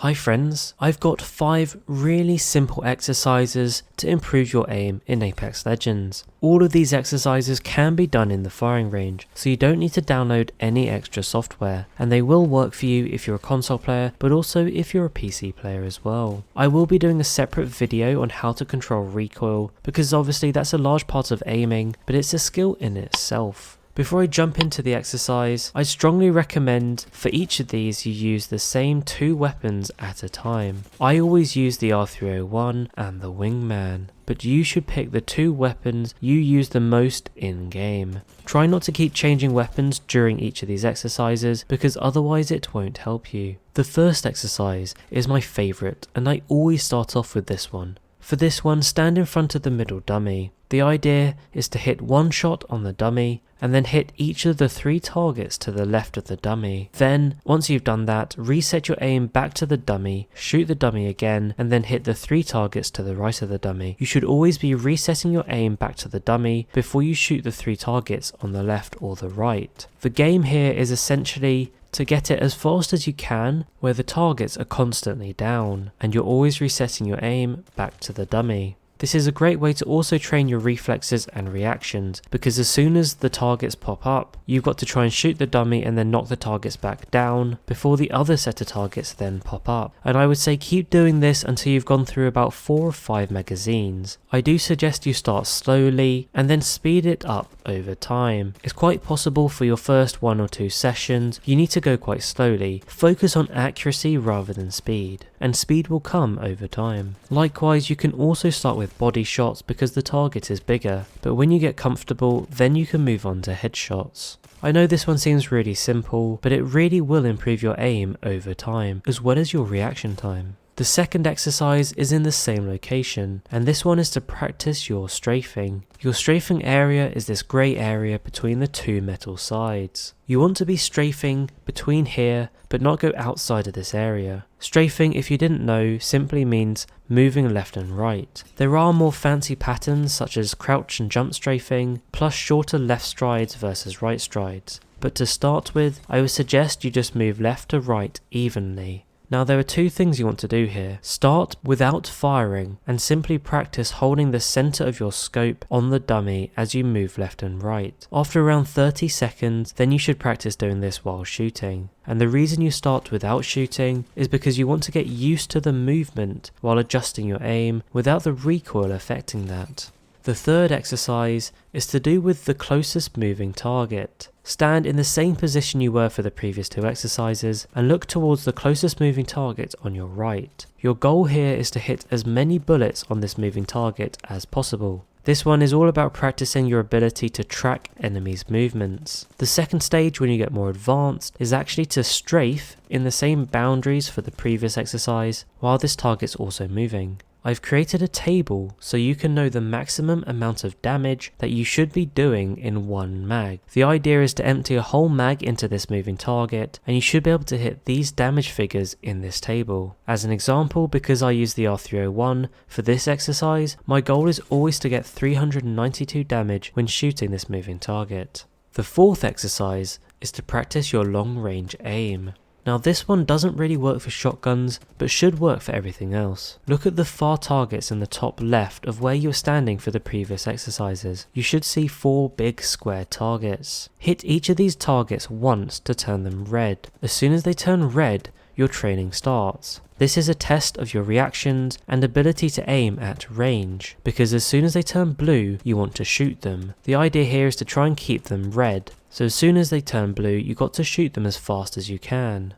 Hi friends, I've got 5 really simple exercises to improve your aim in Apex Legends. All of these exercises can be done in the firing range, so you don't need to download any extra software, and they will work for you if you're a console player, but also if you're a PC player as well. I will be doing a separate video on how to control recoil, because obviously that's a large part of aiming, but it's a skill in itself. Before I jump into the exercise, I strongly recommend for each of these you use the same 2 weapons at a time. I always use the R301 and the Wingman, but you should pick the 2 weapons you use the most in game. Try not to keep changing weapons during each of these exercises because otherwise it won't help you. The first exercise is my favourite and I always start off with this one. For this one, stand in front of the middle dummy. The idea is to hit one shot on the dummy and then hit each of the 3 targets to the left of the dummy. Then, once you've done that, reset your aim back to the dummy, shoot the dummy again, and then hit the 3 targets to the right of the dummy. You should always be resetting your aim back to the dummy before you shoot the 3 targets on the left or the right. The game here is essentially to get it as fast as you can where the targets are constantly down, and you're always resetting your aim back to the dummy. This is a great way to also train your reflexes and reactions, because as soon as the targets pop up, you've got to try and shoot the dummy and then knock the targets back down before the other set of targets then pop up. And I would say keep doing this until you've gone through about 4 or 5 magazines. I do suggest you start slowly and then speed it up over time. It's quite possible for your first 1 or 2 sessions, you need to go quite slowly. Focus on accuracy rather than speed, and speed will come over time. Likewise, you can also start with body shots because the target is bigger, but when you get comfortable, then you can move on to headshots. I know this one seems really simple, but it really will improve your aim over time, as well as your reaction time. The second exercise is in the same location, and this one is to practice your strafing. Your strafing area is this grey area between the 2 metal sides. You want to be strafing between here, but not go outside of this area. Strafing, if you didn't know, simply means moving left and right. There are more fancy patterns such as crouch and jump strafing, plus shorter left strides versus right strides. But to start with, I would suggest you just move left to right evenly. Now there are 2 things you want to do here. Start without firing and simply practice holding the center of your scope on the dummy as you move left and right. After around 30 seconds, then you should practice doing this while shooting. And the reason you start without shooting is because you want to get used to the movement while adjusting your aim without the recoil affecting that. The third exercise is to do with the closest moving target. Stand in the same position you were for the previous 2 exercises and look towards the closest moving target on your right. Your goal here is to hit as many bullets on this moving target as possible. This one is all about practicing your ability to track enemies' movements. The second stage, when you get more advanced, is actually to strafe in the same boundaries for the previous exercise while this target's also moving. I've created a table so you can know the maximum amount of damage that you should be doing in 1 mag. The idea is to empty a whole mag into this moving target, and you should be able to hit these damage figures in this table. As an example, because I use the R301 for this exercise, my goal is always to get 392 damage when shooting this moving target. The fourth exercise is to practice your long range aim. Now this one doesn't really work for shotguns, but should work for everything else. Look at the far targets in the top left of where you were standing for the previous exercises. You should see 4 big square targets. Hit each of these targets once to turn them red. As soon as they turn red, your training starts. This is a test of your reactions and ability to aim at range, because as soon as they turn blue, you want to shoot them. The idea here is to try and keep them red. So as soon as they turn blue, you've got to shoot them as fast as you can.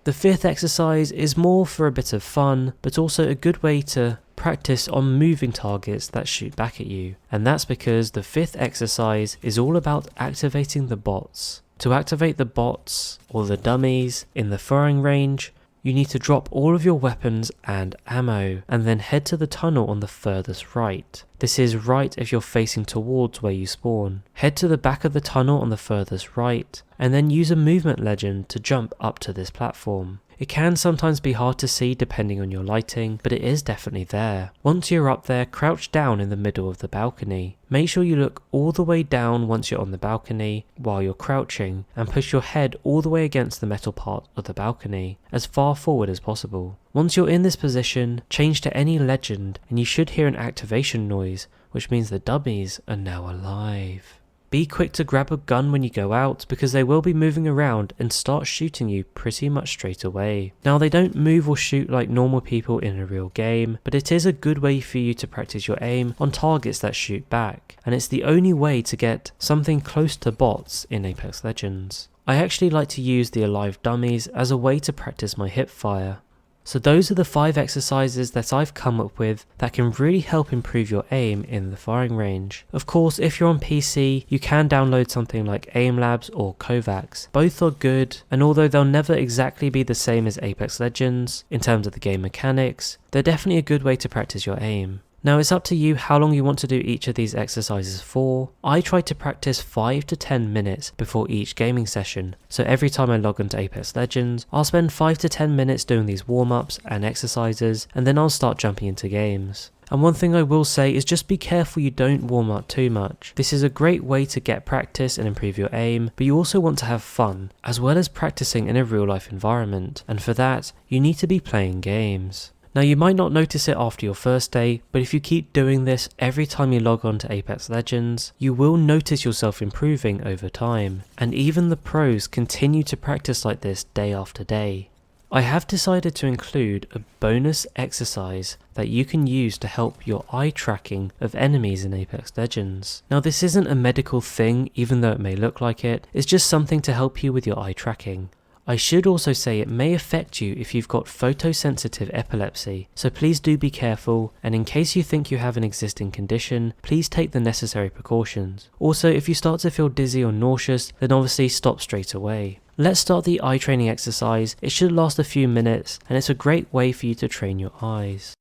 The 5th exercise is more for a bit of fun, but also a good way to practice on moving targets that shoot back at you. And that's because the 5th exercise is all about activating the bots. To activate the bots, or the dummies, in the firing range, you need to drop all of your weapons and ammo, and then head to the tunnel on the furthest right. This is right if you're facing towards where you spawn. Head to the back of the tunnel on the furthest right, and then use a movement legend to jump up to this platform. It can sometimes be hard to see depending on your lighting, but it is definitely there. Once you're up there, crouch down in the middle of the balcony. Make sure you look all the way down once you're on the balcony while you're crouching, and push your head all the way against the metal part of the balcony, as far forward as possible. Once you're in this position, change to any legend and you should hear an activation noise, which means the dummies are now alive. Be quick to grab a gun when you go out, because they will be moving around and start shooting you pretty much straight away. Now, they don't move or shoot like normal people in a real game, but it is a good way for you to practice your aim on targets that shoot back, and it's the only way to get something close to bots in Apex Legends. I actually like to use the alive dummies as a way to practice my hip fire. So those are the 5 exercises that I've come up with that can really help improve your aim in the firing range. Of course, if you're on PC, you can download something like AimLabs or Kovacs. Both are good, and although they'll never exactly be the same as Apex Legends in terms of the game mechanics, they're definitely a good way to practice your aim. Now, it's up to you how long you want to do each of these exercises for. I try to practice 5 to 10 minutes before each gaming session, so every time I log into Apex Legends, I'll spend 5 to 10 minutes doing these warm-ups and exercises, and then I'll start jumping into games. And one thing I will say is just be careful you don't warm up too much. This is a great way to get practice and improve your aim, but you also want to have fun, as well as practicing in a real life environment, and for that, you need to be playing games. Now, you might not notice it after your first day, but if you keep doing this every time you log on to Apex Legends, you will notice yourself improving over time, and even the pros continue to practice like this day after day. I have decided to include a bonus exercise that you can use to help your eye tracking of enemies in Apex Legends. Now, this isn't a medical thing, even though it may look like it, it's just something to help you with your eye tracking. I should also say it may affect you if you've got photosensitive epilepsy, so please do be careful, and in case you think you have an existing condition, please take the necessary precautions. Also, if you start to feel dizzy or nauseous, then obviously stop straight away. Let's start the eye training exercise. It should last a few minutes, and it's a great way for you to train your eyes.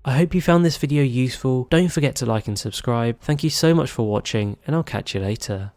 I hope you found this video useful. Don't forget to like and subscribe. Thank you so much for watching, and I'll catch you later.